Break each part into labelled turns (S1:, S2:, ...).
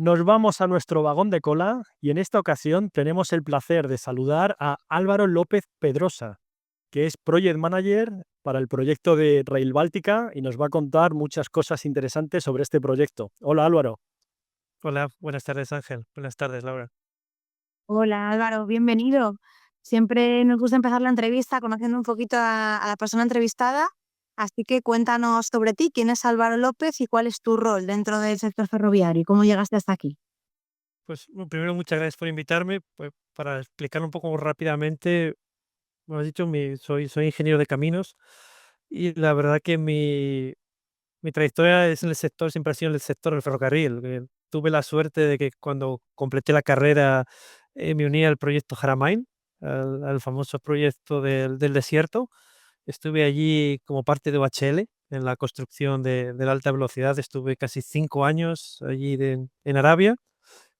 S1: Nos vamos a nuestro vagón de cola y en esta ocasión tenemos el placer de saludar a Álvaro López Pedrosa, que es Project Manager para el proyecto de Rail Báltica y nos va a contar muchas cosas interesantes sobre este proyecto. Hola Álvaro.
S2: Hola, buenas tardes Ángel. Buenas tardes Laura.
S3: Hola Álvaro, bienvenido. Siempre nos gusta empezar la entrevista conociendo un poquito a la persona entrevistada, así que cuéntanos sobre ti, quién es Álvaro López y cuál es tu rol dentro del sector ferroviario y cómo llegaste hasta aquí.
S2: Pues primero muchas gracias por invitarme. Pues, para explicar un poco rápidamente, como has dicho, soy ingeniero de caminos y la verdad que mi trayectoria es en el sector, siempre ha sido en el sector del ferrocarril. Tuve la suerte de que cuando completé la carrera me uní al proyecto Jaramain, al famoso proyecto del desierto. Estuve allí como parte de OHL en la construcción de la alta velocidad. Estuve casi 5 años allí en Arabia.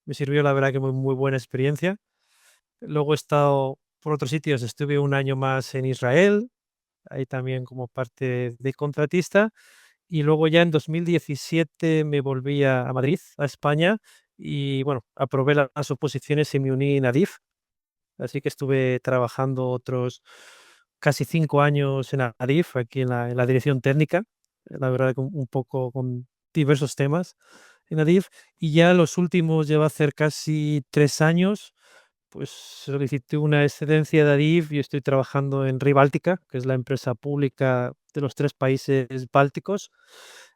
S2: Me sirvió, la verdad, que muy buena experiencia. Luego he estado por otros sitios, estuve un año más en Israel, ahí también como parte de contratista, y luego ya en 2017 me volví a Madrid, a España, y bueno, aprobé las oposiciones y me uní en Adif, así que estuve trabajando otros casi 5 años en Adif, aquí en la dirección técnica, la verdad que un poco con diversos temas en Adif, y ya los últimos, lleva a hacer casi 3 años, pues solicité una excedencia de Adif y estoy trabajando en Ray Báltica, que es la empresa pública de los 3 países bálticos,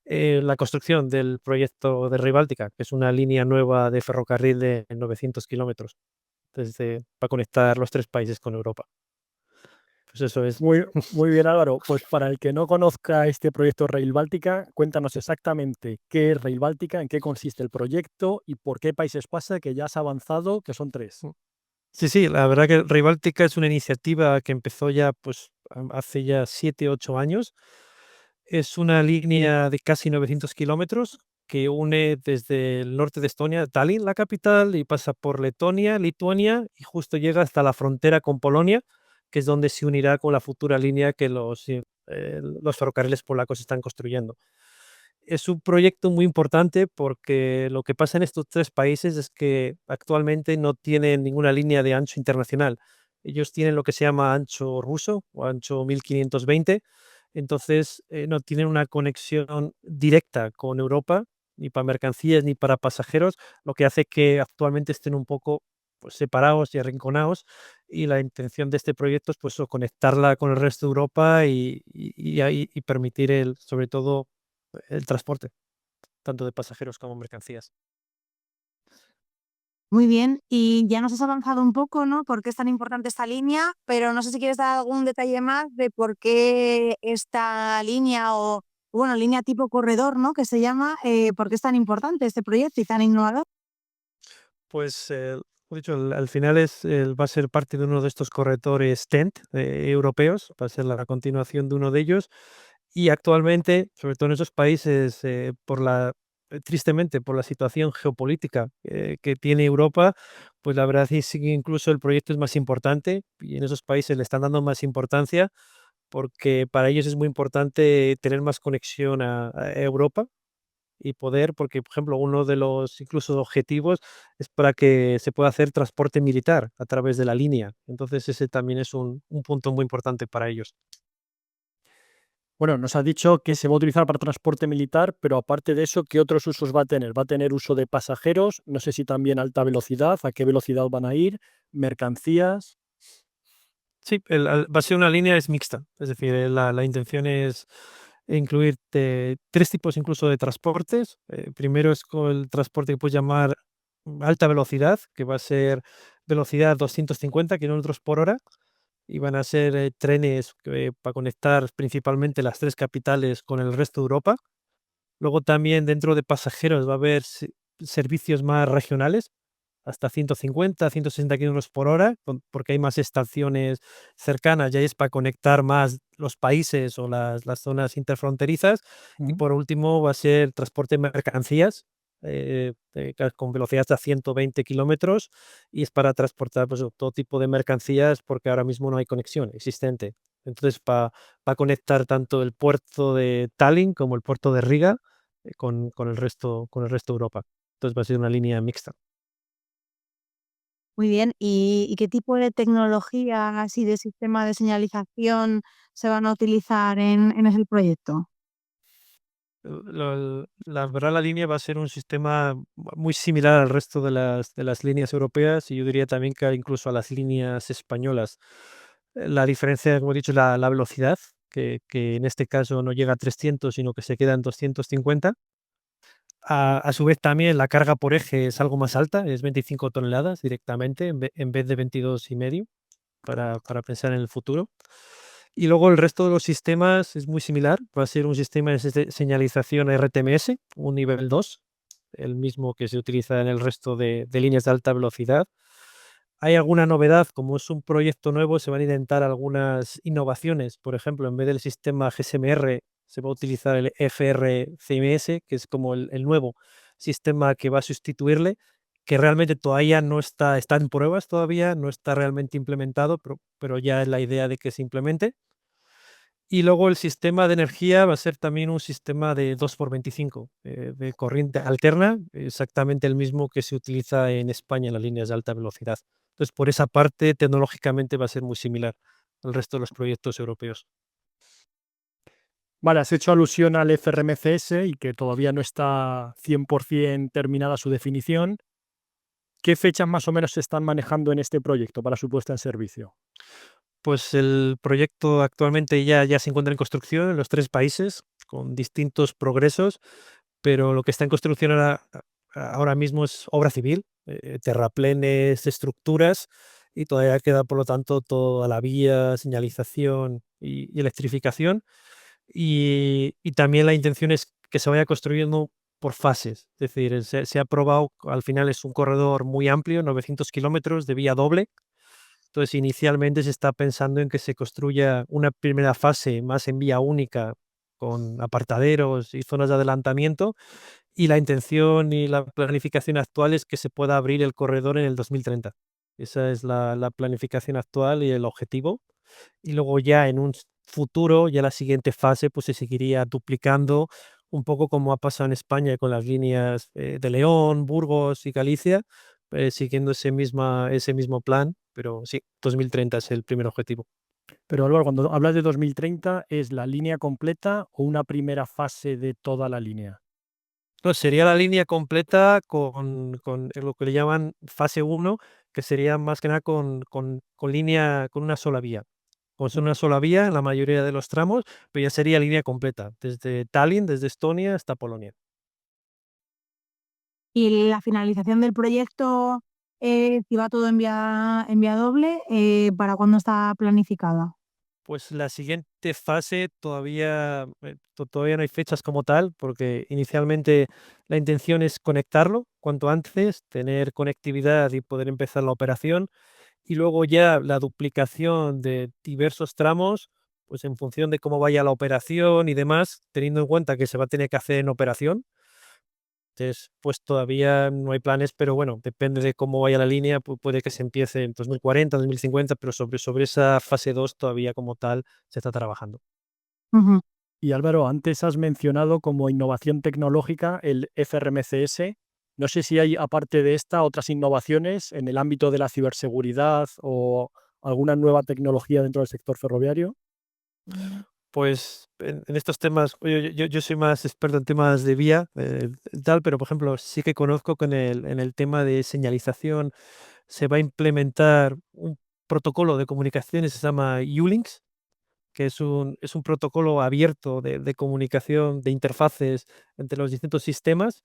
S2: la construcción del proyecto de Ray Báltica, que es una línea nueva de ferrocarril de 900 kilómetros para conectar los 3 países con Europa. Pues eso es.
S1: Muy bien Álvaro, pues para el que no conozca este proyecto Rail Báltica, cuéntanos exactamente qué es Rail Báltica, en qué consiste el proyecto y por qué países pasa, que ya has avanzado, que son tres.
S2: Mm. Sí, sí, la verdad que Ray Báltica es una iniciativa que empezó ya, pues, hace ya 7, 8 años. Es una línea de casi 900 kilómetros que une desde el norte de Estonia, Tallinn, la capital, y pasa por Letonia, Lituania, y justo llega hasta la frontera con Polonia, que es donde se unirá con la futura línea que los ferrocarriles polacos están construyendo. Es un proyecto muy importante porque lo que pasa en estos 3 países es que actualmente no tienen ninguna línea de ancho internacional. Ellos tienen lo que se llama ancho ruso o ancho 1520, entonces, no tienen una conexión directa con Europa, ni para mercancías ni para pasajeros, lo que hace que actualmente estén un poco, pues, separados y arrinconados, y la intención de este proyecto es, pues, conectarla con el resto de Europa y permitir sobre todo, el transporte, tanto de pasajeros como mercancías.
S3: Muy bien, y ya nos has avanzado un poco, ¿no? ¿Por qué es tan importante esta línea? Pero no sé si quieres dar algún detalle más de por qué esta línea o, bueno, línea tipo corredor, ¿no? Que se llama, ¿por qué es tan importante este proyecto y tan innovador?
S2: Pues, como he dicho, al final va a ser parte de uno de estos corredores TEN-T, europeos, va a ser la continuación de uno de ellos. Y actualmente, sobre todo en esos países, tristemente, por la situación geopolítica que tiene Europa, pues la verdad es que incluso el proyecto es más importante y en esos países le están dando más importancia porque para ellos es muy importante tener más conexión a Europa y poder, porque por ejemplo uno de los incluso objetivos es para que se pueda hacer transporte militar a través de la línea. Entonces ese también es un punto muy importante para ellos.
S1: Bueno, nos ha dicho que se va a utilizar para transporte militar, pero aparte de eso, ¿qué otros usos va a tener? ¿Va a tener uso de pasajeros? No sé si también alta velocidad, ¿a qué velocidad van a ir? ¿Mercancías?
S2: Sí, va a ser una línea es mixta, es decir, la intención es incluir 3 tipos incluso de transportes. Primero es con el transporte que puedes llamar alta velocidad, que va a ser velocidad 250 kilómetros por hora, y van a ser trenes para conectar principalmente las 3 capitales con el resto de Europa. Luego también dentro de pasajeros va a haber servicios más regionales, hasta 150, 160 kilómetros por hora, porque hay más estaciones cercanas, ya es para conectar más los países o las zonas interfronterizas. Y
S1: Ujú.
S2: por último va a ser transporte de mercancías con velocidades hasta 120 kilómetros, y es para transportar, pues, todo tipo de mercancías porque ahora mismo no hay conexión existente. Entonces, para conectar tanto el puerto de Tallinn como el puerto de Riga con el resto de Europa. Entonces va a ser una línea mixta.
S3: Muy bien. ¿Y qué tipo de tecnologías y de sistema de señalización se van a utilizar en ese proyecto?
S2: La verdad, la línea va a ser un sistema muy similar al resto de las líneas europeas y yo diría también que incluso a las líneas españolas. La diferencia, como he dicho, es la velocidad, que en este caso no llega a 300, sino que se queda en 250. A su vez, también la carga por eje es algo más alta, es 25 toneladas directamente en vez de 22,5 para pensar en el futuro. Y luego el resto de los sistemas es muy similar. Va a ser un sistema de señalización RTMS, un nivel 2, el mismo que se utiliza en el resto de líneas de alta velocidad. Hay alguna novedad, como es un proyecto nuevo, se van a intentar algunas innovaciones. Por ejemplo, en vez del sistema GSMR, se va a utilizar el FRCMS, que es como el nuevo sistema que va a sustituirle, que realmente todavía no está en pruebas todavía, no está realmente implementado, pero ya es la idea de que se implemente. Y luego el sistema de energía va a ser también un sistema de 2x25, de corriente alterna, exactamente el mismo que se utiliza en España en las líneas de alta velocidad. Entonces, por esa parte, tecnológicamente va a ser muy similar al resto de los proyectos europeos.
S1: Vale, has hecho alusión al FRMCS y que todavía no está 100% terminada su definición. ¿Qué fechas más o menos se están manejando en este proyecto para su puesta en servicio?
S2: Pues el proyecto actualmente ya se encuentra en construcción en los 3 países, con distintos progresos, pero lo que está en construcción ahora mismo es obra civil, terraplenes, estructuras, y todavía queda, por lo tanto, toda la vía, señalización y electrificación. Y también la intención es que se vaya construyendo por fases, es decir, se ha aprobado, al final es un corredor muy amplio, 900 kilómetros de vía doble. Entonces, inicialmente se está pensando en que se construya una primera fase más en vía única, con apartaderos y zonas de adelantamiento, y la intención y la planificación actual es que se pueda abrir el corredor en el 2030. Esa es la planificación actual y el objetivo. Y luego ya en un futuro, ya la siguiente fase, pues se seguiría duplicando un poco como ha pasado en España con las líneas de León, Burgos y Galicia, siguiendo ese mismo plan, pero sí, 2030 es el primer objetivo.
S1: Pero Álvaro, cuando hablas de 2030, ¿es la línea completa o una primera fase de toda la línea?
S2: No, sería la línea completa con lo que le llaman fase uno, que sería más que nada con línea, con una sola vía. Con una sola vía en la mayoría de los tramos, pero ya sería línea completa, desde Tallinn, desde Estonia hasta Polonia.
S3: Y la finalización del proyecto, si va todo en vía doble, ¿para cuándo está planificada?
S2: Pues la siguiente fase todavía no hay fechas como tal, porque inicialmente la intención es conectarlo cuanto antes, tener conectividad y poder empezar la operación. Y luego ya la duplicación de diversos tramos, pues en función de cómo vaya la operación y demás, teniendo en cuenta que se va a tener que hacer en operación. Entonces, pues todavía no hay planes, pero bueno, depende de cómo vaya la línea, puede que se empiece en 2040, 2050, pero sobre esa fase 2 todavía como tal se está trabajando.
S3: Ujú.
S1: Y Álvaro, antes has mencionado como innovación tecnológica el FRMCS. No sé si hay, aparte de esta, otras innovaciones en el ámbito de la ciberseguridad o alguna nueva tecnología dentro del sector ferroviario.
S2: Pues en estos temas, oye, yo soy más experto en temas de vía, tal, pero por ejemplo, sí que conozco que en el tema de señalización se va a implementar un protocolo de comunicaciones, se llama ULINX, que es un protocolo abierto de comunicación, de interfaces entre los distintos sistemas,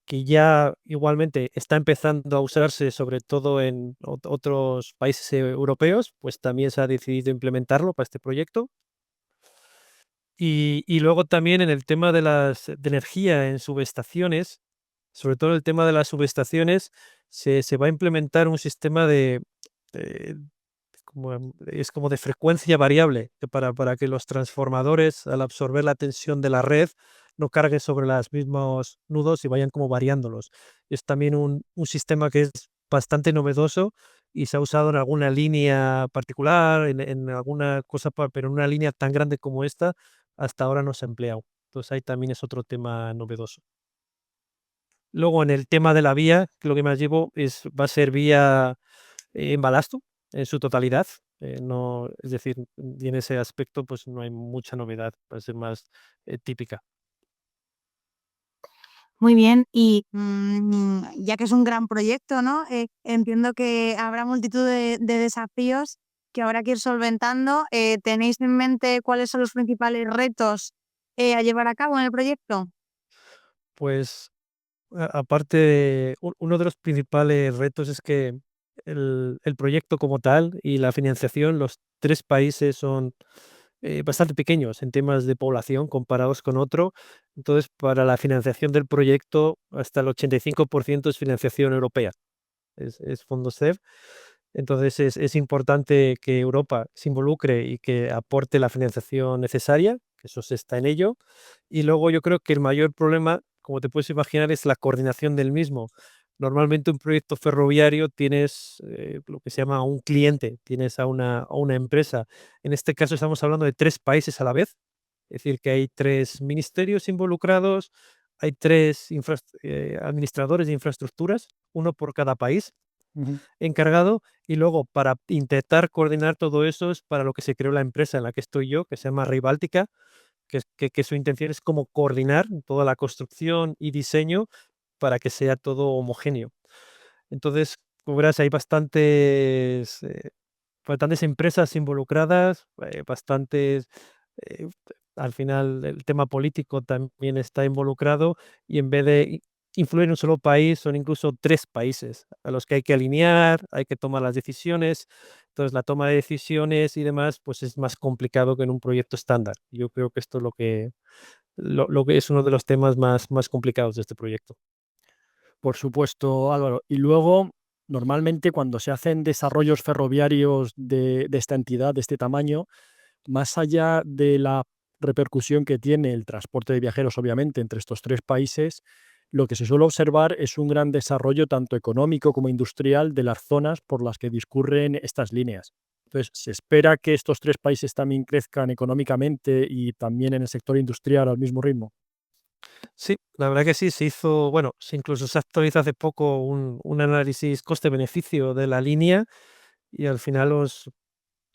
S2: que ya igualmente está empezando a usarse sobre todo en otros países europeos, pues también se ha decidido implementarlo para este proyecto. Y luego también en el tema de energía en subestaciones, sobre todo el tema de las subestaciones, se va a implementar un sistema de es como de frecuencia variable, que para que los transformadores, al absorber la tensión de la red, no carguen sobre los mismos nudos y vayan como variándolos. Es también un sistema que es bastante novedoso y se ha usado en alguna línea particular, en alguna cosa, pero en una línea tan grande como esta, hasta ahora no se ha empleado. Entonces ahí también es otro tema novedoso. Luego, en el tema de la vía, que lo que más llevo va a ser vía en balasto en su totalidad. No, es decir, y en ese aspecto, pues no hay mucha novedad, va a ser más típica.
S3: Muy bien, y ya que es un gran proyecto, ¿no? Entiendo que habrá multitud de desafíos que habrá que ir solventando. ¿Tenéis en mente cuáles son los principales retos a llevar a cabo en el proyecto?
S2: Pues aparte, uno de los principales retos es que el proyecto como tal y la financiación, los tres países son bastante pequeños en temas de población comparados con otro. Entonces, para la financiación del proyecto, hasta el 85% es financiación europea, es fondos CEF. Entonces, es importante que Europa se involucre y que aporte la financiación necesaria, que eso se está en ello. Y luego yo creo que el mayor problema, como te puedes imaginar, es la coordinación del mismo. Normalmente un proyecto ferroviario tienes lo que se llama un cliente, tienes a una empresa. En este caso estamos hablando de tres países a la vez, es decir, que hay tres ministerios involucrados, hay tres administradores de infraestructuras, uno por cada país
S1: Ujú.
S2: encargado, y luego para intentar coordinar todo eso es para lo que se creó la empresa en la que estoy yo, que se llama Rail Báltica, que su intención es como coordinar toda la construcción y diseño para que sea todo homogéneo. Entonces, como verás, hay bastantes empresas involucradas, bastantes, eh, al final el tema político también está involucrado y en vez de influir en un solo país, son incluso tres países a los que hay que alinear, hay que tomar las decisiones. Entonces, la toma de decisiones y demás, pues es más complicado que en un proyecto estándar. Yo creo que esto es lo que es uno de los temas más complicados de este proyecto.
S1: Por supuesto, Álvaro. Y luego, normalmente cuando se hacen desarrollos ferroviarios de esta entidad, de este tamaño, más allá de la repercusión que tiene el transporte de viajeros, obviamente, entre estos tres países, lo que se suele observar es un gran desarrollo tanto económico como industrial de las zonas por las que discurren estas líneas. Entonces, se espera que estos tres países también crezcan económicamente y también en el sector industrial al mismo ritmo.
S2: Sí, la verdad que sí, se hizo, bueno, incluso se actualizó hace poco un análisis coste-beneficio de la línea y al final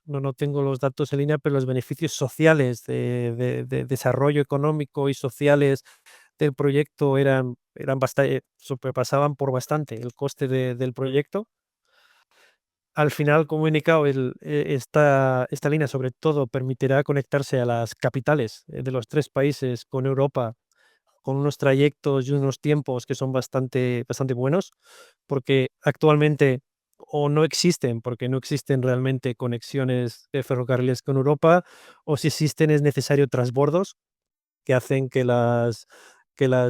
S2: no tengo los datos en línea, pero los beneficios sociales de desarrollo económico y sociales del proyecto eran bastante, sobrepasaban por bastante el coste del proyecto. Al final, como he indicado, esta línea sobre todo permitirá conectarse a las capitales de los tres países con Europa con unos trayectos y unos tiempos que son bastante buenos, porque actualmente o no existen, porque no existen realmente conexiones de ferrocarriles con Europa, o si existen es necesario transbordos que hacen que las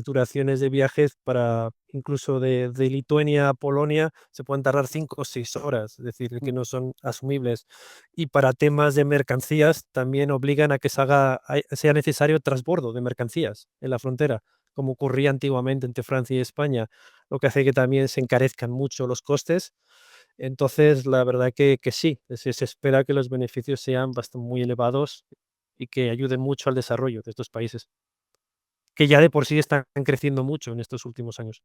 S2: duraciones de viajes para incluso de Lituania a Polonia se pueden tardar 5 o 6 horas, es decir, que no son asumibles. Y para temas de mercancías también obligan a que sea necesario transbordo de mercancías en la frontera, como ocurría antiguamente entre Francia y España, lo que hace que también se encarezcan mucho los costes. Entonces, la verdad que sí, se espera que los beneficios sean muy elevados y que ayuden mucho al desarrollo de estos países, que ya de por sí están creciendo mucho en estos últimos años.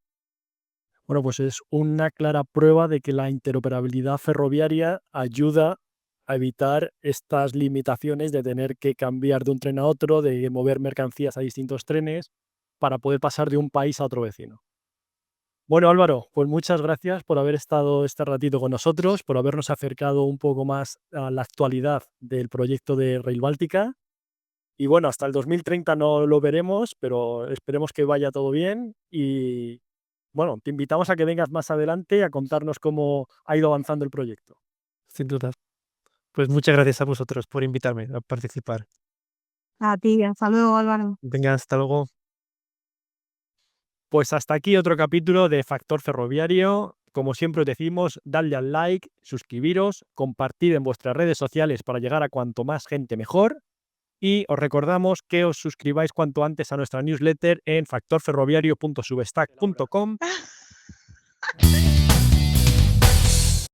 S1: Bueno, pues es una clara prueba de que la interoperabilidad ferroviaria ayuda a evitar estas limitaciones de tener que cambiar de un tren a otro, de mover mercancías a distintos trenes para poder pasar de un país a otro vecino. Bueno, Álvaro, pues muchas gracias por haber estado este ratito con nosotros, por habernos acercado un poco más a la actualidad del proyecto de Rail Báltica. Y bueno, hasta el 2030 no lo veremos, pero esperemos que vaya todo bien y bueno, te invitamos a que vengas más adelante a contarnos cómo ha ido avanzando el proyecto.
S2: Sin duda. Pues muchas gracias a vosotros por invitarme a participar.
S3: A ti, hasta luego, Álvaro.
S2: Venga, hasta luego.
S1: Pues hasta aquí otro capítulo de Factor Ferroviario. Como siempre os decimos, dadle al like, suscribiros, compartid en vuestras redes sociales para llegar a cuanto más gente mejor. Y os recordamos que os suscribáis cuanto antes a nuestra newsletter en factorferroviario.substack.com